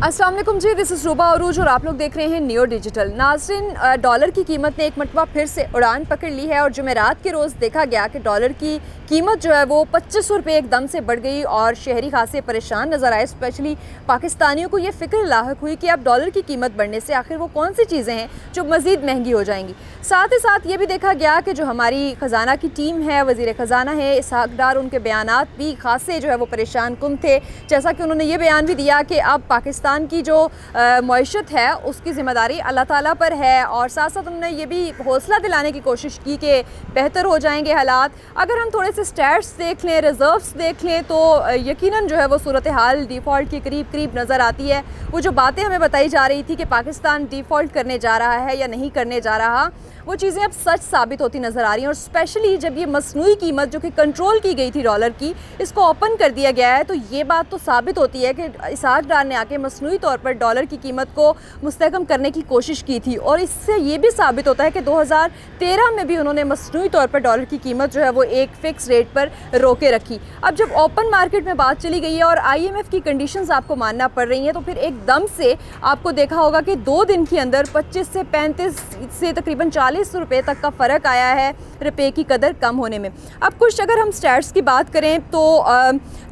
अस्सलाम वालेकुम जी, this is रूबा अरूज और आप लोग देख रहे हैं नियो डिजिटल। नाज़रीन, डॉलर की कीमत ने एक मरतबा फिर से उड़ान पकड़ ली है और जुमेरात के रोज़ देखा गया कि डॉलर की कीमत जो है वो 2500 रुपये एकदम से बढ़ गई और शहरी खासे परेशान नज़र आए। स्पेशली पाकिस्तानियों को ये फ़िक्र लाहक हुई कि अब डॉलर की कीमत बढ़ने से आखिर वो कौन सी चीज़ें हैं जो मज़ीद महंगी हो जाएंगी। साथ ही साथ ये भी देखा गया कि जो हमारी ख़जाना की टीम है, वज़ीर ख़जाना है इसहाक डार, उनके बयानात भी खासे जो है वो परेशान कुन थे। जैसा कि उन्होंने ये बयान भी दिया कि अब पाकिस्तान की जो मईशत है उसकी ज़िम्मेदारी अल्लाह ताला पर है और साथ साथ उन्होंने ये भी हौसला दिलाने की कोशिश की कि बेहतर हो जाएंगे हालात। अगर हम थोड़े से स्टैट्स देख लें, रिज़र्व्स देख लें तो यकीनन जो है वो सूरत हाल डिफ़ॉल्ट के करीब करीब नज़र आती है। वो जो बातें हमें बताई जा रही थी कि पाकिस्तान डिफ़ॉल्ट करने जा रहा है या नहीं करने जा रहा, वो चीज़ें अब सच साबित होती नज़र आ रही हैं। और स्पेशली जब ये मसनूई कीमत जो कि कंट्रोल की गई थी डॉलर की, इसको ओपन कर दिया गया है, तो ये बात तो साबित होती है कि इसहाक डार ने आके मसनूई तौर पर डॉलर की कीमत को मुस्तहकम करने की कोशिश की थी। और इससे ये भी साबित होता है कि 2013 में भी उन्होंने मसनूई तौर पर डॉलर की कीमत जो है वो एक फ़िक्स रेट पर रोके रखी। अब जब ओपन मार्केट में बात चली गई है और IMF की कंडीशंस आपको मानना पड़ रही हैं, तो फिर एकदम से आपको देखा होगा कि 2 दिन के अंदर 25 से 35 से तकरीबन 40 रुपये तक का फ़र्क आया है रुपये की कदर कम होने में। अब कुछ अगर हम स्टैट्स की बात करें तो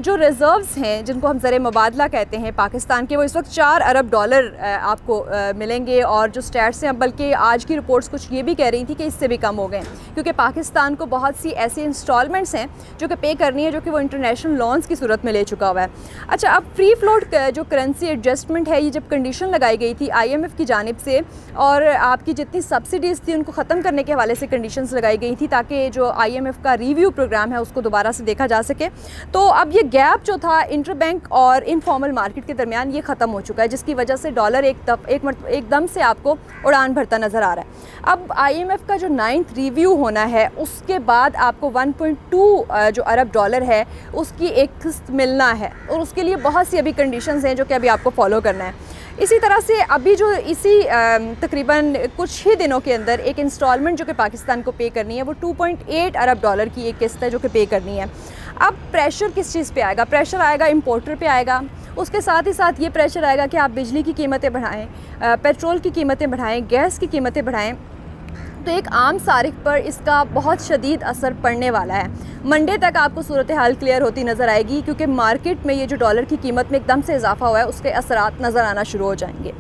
जो रिज़र्व्स हैं जिनको हम ज़र मुबादला कहते हैं पाकिस्तान के, वो इस वक्त 4 अरब डॉलर आपको मिलेंगे। और जो स्टैट्स हैं, बल्कि आज की रिपोर्ट्स कुछ ये भी कह रही थी कि इससे भी कम हो गए, क्योंकि पाकिस्तान को बहुत सी ऐसी इंस्टॉलमेंट्स हैं जो कि पे करनी है, जो कि वो इंटरनेशनल लोन्स की सूरत में ले चुका हुआ है। अच्छा, अब फ्री फ्लोट जो करेंसी एडजस्टमेंट है, ये जब कंडीशन लगाई गई थी IMF की जानिब से और आपकी जितनी सब्सिडीज़ थी उनको ख़त्म करने के हवाले से कंडीशंस लगाई गई थी ताकि जो IMF का रिव्यू प्रोग्राम है उसको दोबारा से देखा जा सके, तो अब ये गैप जो था इंटरबैंक और इनफॉर्मल मार्केट के दरमियान ये ख़त्म हो चुका है, जिसकी वजह से डॉलर एकदम से आपको उड़ान भरता नज़र आ रहा है। अब IMF का जो 9th रिव्यू होना है उसके बाद आपको 1.2 जो अरब डॉलर है उसकी एक किस्त मिलना है और उसके लिए बहुत सी अभी कंडीशंस हैं जो कि अभी आपको फॉलो करना है। इसी तरह से अभी जो इसी तकरीबन कुछ ही दिनों के अंदर एक इंस्टॉलमेंट जो कि पाकिस्तान को पे करनी है वो 2.8 अरब डॉलर की एक किस्त है जो कि पे करनी है। अब प्रेशर किस चीज़ पे आएगा? प्रेशर आएगा इम्पोर्टर पे आएगा, उसके साथ ही साथ ये प्रेशर आएगा कि आप बिजली की कीमतें बढ़ाएं, पेट्रोल की कीमतें बढ़ाएं, गैस की कीमतें बढ़ाएं, तो एक आम सारिक पर इसका बहुत शदीद असर पड़ने वाला है। मंडे तक आपको सूरत हाल क्लियर होती नज़र आएगी, क्योंकि मार्केट में ये जो डॉलर की कीमत में एकदम से इजाफा हुआ है उसके असरात नज़र आना शुरू हो जाएंगे।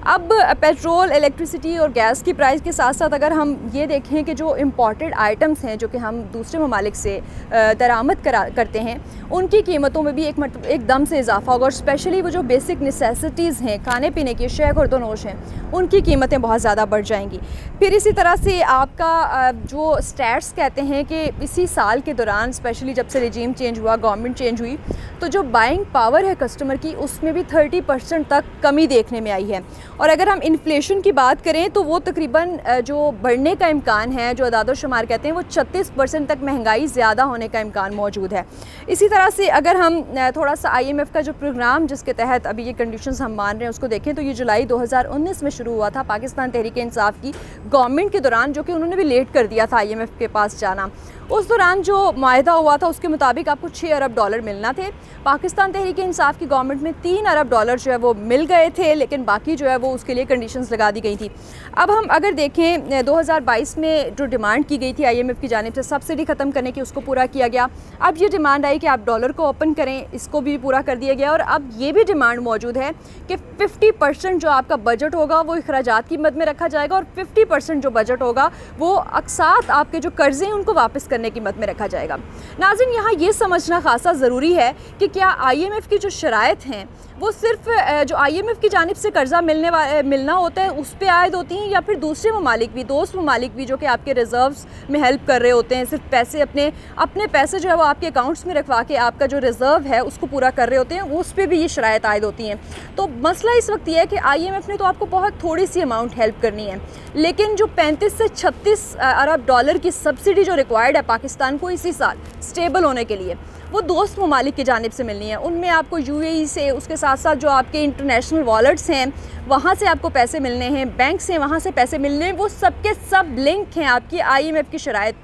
अब पेट्रोल, इलेक्ट्रिसिटी और गैस की प्राइस के साथ साथ अगर हम ये देखें कि जो इम्पॉर्टेड आइटम्स हैं जो कि हम दूसरे ममालिक से दरामद करते हैं, उनकी कीमतों में भी एकदम से इजाफा होगा। और स्पेशली वो जो बेसिक नेसेसिटीज़ हैं, खाने पीने की शय खुर्दनोश हैं, उनकी कीमतें बहुत ज़्यादा बढ़ जाएंगी। फिर इसी तरह से आपका जो स्टैट्स कहते हैं कि इसी साल के दौरान, स्पेशली जब से रिजीम चेंज हुआ, गवर्नमेंट चेंज हुई, तो जो बाइंग पावर है कस्टमर की उसमें भी 30% तक कमी देखने में आई है। और अगर हम इन्फ्लेशन की बात करें तो वो तकरीबन जो बढ़ने का इम्कान है, जो अदादो शुमार कहते हैं, वो 36% तक महंगाई ज़्यादा होने का इम्कान मौजूद है। इसी तरह से अगर हम थोड़ा सा IMF का जो प्रोग्राम जिसके तहत अभी ये कंडीशंस हम मान रहे हैं उसको देखें, तो ये जुलाई 2019 में शुरू हुआ था पाकिस्तान तहरीक इंसाफ की गवर्नमेंट के दौरान, जो कि उन्होंने भी लेट कर दिया था IMF के पास जाना। उस दौरान जो मायदा हुआ था उसके मुताबिक आपको 6 अरब डॉलर मिलना थे। पाकिस्तान तहरीक इंसाफ की गवर्नमेंट में 3 अरब डॉलर जो है वो मिल गए थे, लेकिन बाकी जो है वो उसके लिए कंडीशंस लगा दी गई थी। अब हम अगर देखें 2022 में जो डिमांड की गई थी IMF की जानिब से सब्सिडी ख़त्म करने की, उसको पूरा किया गया। अब ये डिमांड आई कि आप डॉलर को ओपन करें, इसको भी पूरा कर दिया गया। और अब ये भी डिमांड मौजूद है कि 50% जो आपका बजट होगा वो अखराजात की मद में रखा जाएगा और 50% जो बजट होगा वो अक्सात आपके जो कर्ज़े हैं उनको वापस करने की मद में रखा जाएगा। नाज़रीन, यहाँ ये समझना खासा ज़रूरी है कि क्या IMF की जो शराइत हैं वो सिर्फ जो IMF की जानिब से कर्ज़ा मिलना होता है उस पर आयद होती हैं, या फिर दूसरे ममालिक भी, दोस्त ममालिक भी जो कि आपके रिज़र्व्स में हेल्प कर रहे होते हैं, सिर्फ पैसे अपने पैसे जो है वो आपके अकाउंट्स में रखवा के आपका जो रिज़र्व है उसको पूरा कर रहे होते हैं, उस पर भी ये शराइत आयद होती हैं। तो मसला इस वक्त ये है कि IMF ने तो आपको बहुत थोड़ी सी अमाउंट हेल्प करनी है, लेकिन जो 35 से 36 अरब डॉलर की सब्सिडी जो रिक्वायर्ड है पाकिस्तान को इसी साल स्टेबल होने के लिए, वो दोस्त ममालिक की जानिब से मिलनी है। उनमें आपको UAE से, उसके साथ साथ जो आपके इंटरनेशनल वॉलेट्स हैं वहाँ से आपको पैसे मिलने हैं, बैंक से वहाँ से पैसे मिलने हैं, वो सब के सब लिंक हैं आपकी IMF की शराइत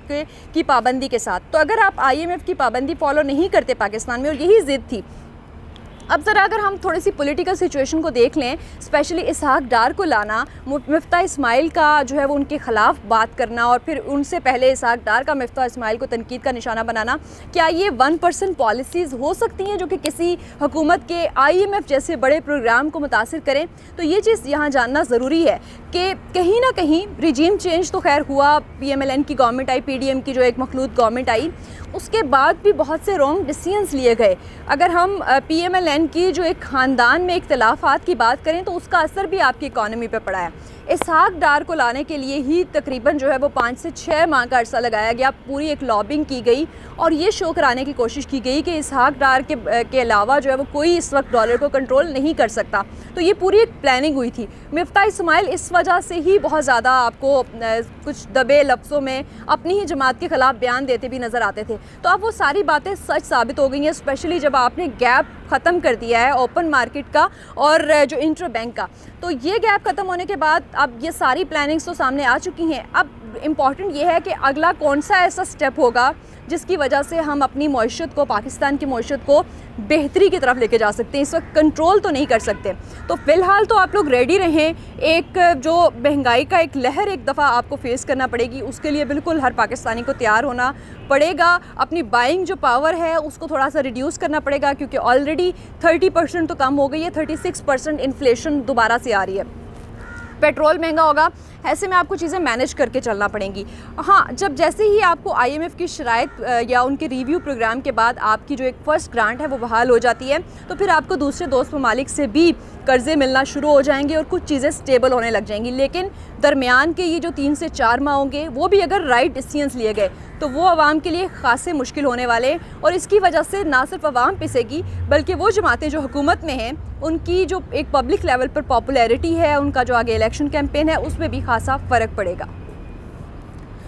की पाबंदी के साथ। तो अगर आप IMF की पाबंदी फॉलो नहीं करते पाकिस्तान में, और यही ज़िद थी अब ज़रा अगर हम थोड़ी सी पॉलिटिकल सिचुएशन को देख लें, स्पेशली इसहाक डार को लाना, मिफ्ता इस्माइल का जो है वो उनके ख़िलाफ़ बात करना और फिर उनसे पहले इसहाक डार का मिफ्ता इस्माइल को तनकीद का निशाना बनाना, क्या ये 1% पॉलिसीज़ हो सकती हैं जो कि किसी हुकूमत के IMF जैसे बड़े प्रोग्राम को मुतासिर करें? तो ये चीज़ यहाँ जानना ज़रूरी है कि कहीं ना कहीं रिजीम चेंज तो खैर हुआ, PMLN की गवर्नमेंट आई, PDM की जो एक मखलूत गवर्नमेंट आई, उसके बाद भी बहुत से रॉन्ग डिसीजंस लिए गए। अगर हम PMLN की जो एक ख़ानदान में इख्तलाफात की बात करें तो उसका असर भी आपकी इकॉनमी पे पड़ा है। इसहाक डार को लाने के लिए ही तकरीबन जो है वो 5 से 6 माह का अरसा लगाया गया, पूरी एक लॉबिंग की गई और ये शो कराने की कोशिश की गई कि इसहाक डार के अलावा जो है वो कोई इस वक्त डॉलर को कंट्रोल नहीं कर सकता। तो ये पूरी एक प्लानिंग हुई थी। मिफ्ता इस्माइल इस वजह से ही बहुत ज़्यादा आपको कुछ दबे लफ्ज़ों में अपनी ही जमात के ख़िलाफ़ बयान देते भी नज़र आते थे। तो अब वो सारी बातें सच साबित हो गई हैं, स्पेशली जब आपने गैप ख़त्म कर दिया है ओपन मार्केट का और जो इंटर बैंक का। तो ये गैप ख़त्म होने के बाद अब ये सारी प्लानिंग्स तो सामने आ चुकी हैं। अब इम्पॉर्टेंट ये है कि अगला कौन सा ऐसा स्टेप होगा जिसकी वजह से हम अपनी मईशत को, पाकिस्तान की मईशत को बेहतरी की तरफ लेके जा सकते हैं। इस वक्त कंट्रोल तो नहीं कर सकते। तो फ़िलहाल तो आप लोग रेडी रहें, एक जो महंगाई का एक लहर एक दफ़ा आपको फेस करना पड़ेगी, उसके लिए बिल्कुल हर पाकिस्तानी को तैयार होना पड़ेगा। अपनी बाइंग जो पावर है उसको थोड़ा सा रिड्यूस करना पड़ेगा क्योंकि ऑलरेडी 30% तो कम हो गई है, 36% इन्फ्लेशन दोबारा से आ रही है। पेट्रोल महंगा होगा, ऐसे में आपको चीज़ें मैनेज करके चलना पड़ेंगी। हाँ, जब जैसे ही आपको IMF की शराइत या उनके रिव्यू प्रोग्राम के बाद आपकी जो एक फ़र्स्ट ग्रांट है वो बहाल हो जाती है, तो फिर आपको दूसरे दोस्त ममालिक से भी कर्ज़े मिलना शुरू हो जाएंगे और कुछ चीज़ें स्टेबल होने लग जाएंगी। लेकिन दरमियान के ये जो 3 से 4 माह होंगे वो भी अगर राइट डिसीजंस लिए गए तो वो आवाम के लिए खासे मुश्किल होने वाले हैं और इसकी वजह से ना सिर्फ आवाम पिसेगी बल्कि वो जमातें जो हुकूमत में हैं उनकी जो एक पब्लिक लेवल पर पॉपुलैरिटी है, उनका जो आगे इलेक्शन कैंपेन है उसमें भी खासा फ़र्क पड़ेगा।